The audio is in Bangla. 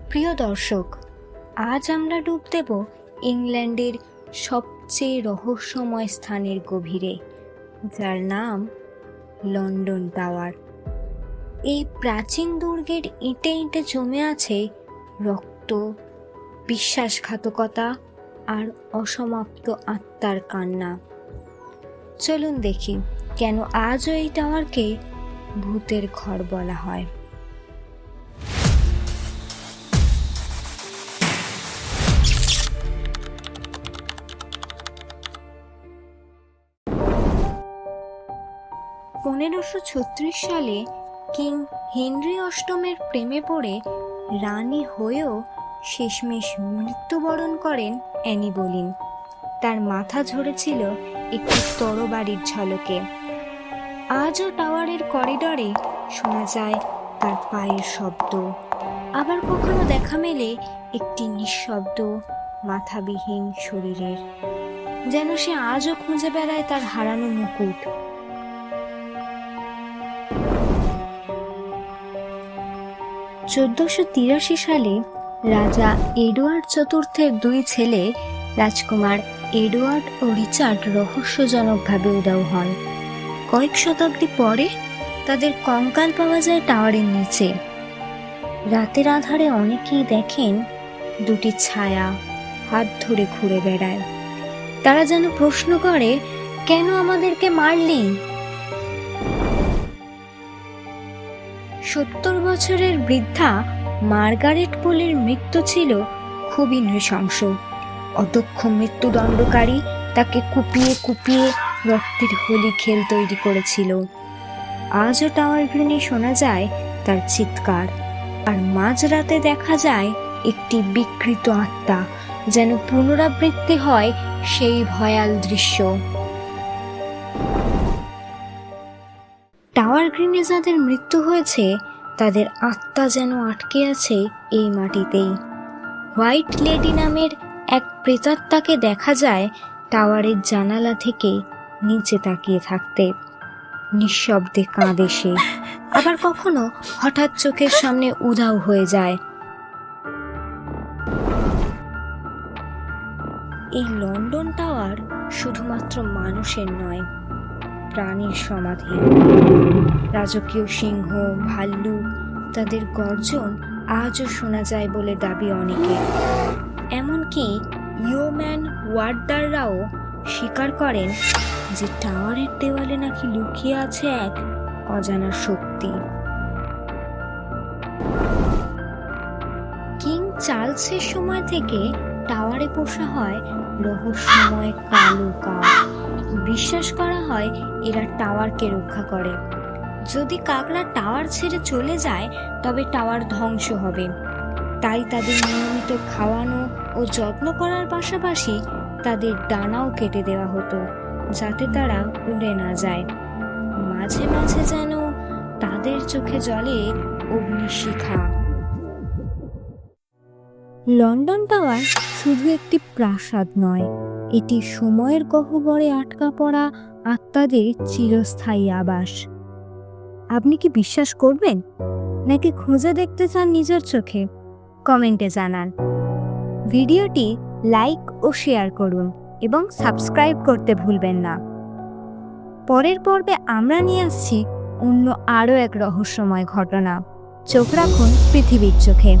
প্রিয় দর্শক, আজ আমরা ডুব দেব ইংল্যান্ডের সবচেয়ে রহস্যময় স্থানের গভীরে, যার নাম লন্ডন টাওয়ার। এই প্রাচীন দুর্গের ইঁটে ইঁটে জমে আছে রক্ত, বিশ্বাসঘাতকতা আর অসমাপ্ত আত্মার কান্না। চলুন দেখি কেন আজও এই টাওয়ারকে ভূতের ঘর বলা হয়। সালে কিং হেনরি অষ্টমের প্রেমে পড়ে রানী হয়েও শেষমেশ মৃত্যুবরণ করেন অ্যানি বোলিন। তার মাথা ঝরেছিল একটি তরবারির ঝলকে। আজও টাওয়ারের করিডরে শোনা যায় তার পায়ের শব্দ। আবার কখনো দেখা মেলে একটি নিঃশব্দ মাথাবিহীন শরীরের, যেন সে আজও খুঁজে বেড়ায় তার হারানো মুকুট। 1483 সালে রাজা এডওয়ার্ড চতুর্থের দুই ছেলে রাজকুমার এডওয়ার্ড ও রিচার্ড রহস্যজনকভাবে উধাও হন। কয়েক শতাব্দী পরে তাদের কঙ্কাল পাওয়া যায় টাওয়ারের নিচে। রাতের আধারে অনেকেই দেখেন দুটি ছায়া হাত ধরে ঘুরে বেড়ায়। তারা যেন প্রশ্ন করে, কেন আমাদেরকে মারলি? 70 বছরের বৃদ্ধা মার্গারেট পোলের মৃত্যু ছিল খুবই নৃশংস। অদক্ষ মৃত্যুদণ্ডকারী তাকে কুপিয়ে কুপিয়ে রক্তের হোলি খেল তৈরি করেছিল। আজও টাওয়ার গ্রিনে শোনা যায় তার চিৎকার, আর মাঝরাতে দেখা যায় একটি বিকৃত আত্মা, যেন পুনরাবৃত্তি হয় সেই ভয়াল দৃশ্য। টাওয়ার গ্রিনে যাদের মৃত্যু হয়েছে তাদের আত্মা যেন আটকে আছে এই মাটিতেই। হোয়াইট লেডি নামের এক প্রেতাত্মাকে দেখা যায় টাওয়ারের জানালা থেকে নিচে তাকিয়ে থাকতে। নিঃশব্দে কাঁদে সে, আবার কখনো হঠাৎ চোখের সামনে উধাও হয়ে যায়। এই লন্ডন টাওয়ার শুধুমাত্র মানুষের নয়, প্রাণীর সমাধি। রাজকীয় সিংহ, ভাল্লুক, তাদের গর্জন আজও শোনা যায় বলে দাবি অনেকে। এমনকি ইয়োম্যান ওয়ার্ডাররাও স্বীকার করেন যে টাওয়ারের দেওয়ালে নাকি লুকিয়ে আছে এক অজানা শক্তি। কিং চার্লসের সময় থেকে টাওয়ারে পোষা হয় রহস্যময় কালো কাক। বিশ্বাস করা হয় এরা টাওয়ারকে রক্ষা করে। যদি কাকড়া টাওয়ার ছেড়ে চলে যায় তবে টাওয়ার ধ্বংস হবে। তাই তাদের নিয়মিত খাওয়ানো ও যত্ন করার পাশাপাশি তাদের ডানাও কেটে দেওয়া হতো, যাতে তারা উড়ে না যায়। মাঝে মাঝে যেন তাদের চোখে জ্বলে অগ্নিশিখা। লন্ডন টাওয়ার শুধু একটি প্রাসাদ নয়, এটি সময়ের গহ্বরে আটকা পড়া আত্মাদের চিরস্থায়ী আবাস। আপনি কি বিশ্বাস করবেন, নাকি খুঁজে দেখতে চান নিজের চোখে? কমেন্টে জানান। ভিডিওটি লাইক ও শেয়ার করুন এবং সাবস্ক্রাইব করতে ভুলবেন না। পরের পর্বে আমরা নিয়ে আসছি অন্য আরও এক রহস্যময় ঘটনা। চোখ রাখুন পৃথিবীর চোখে।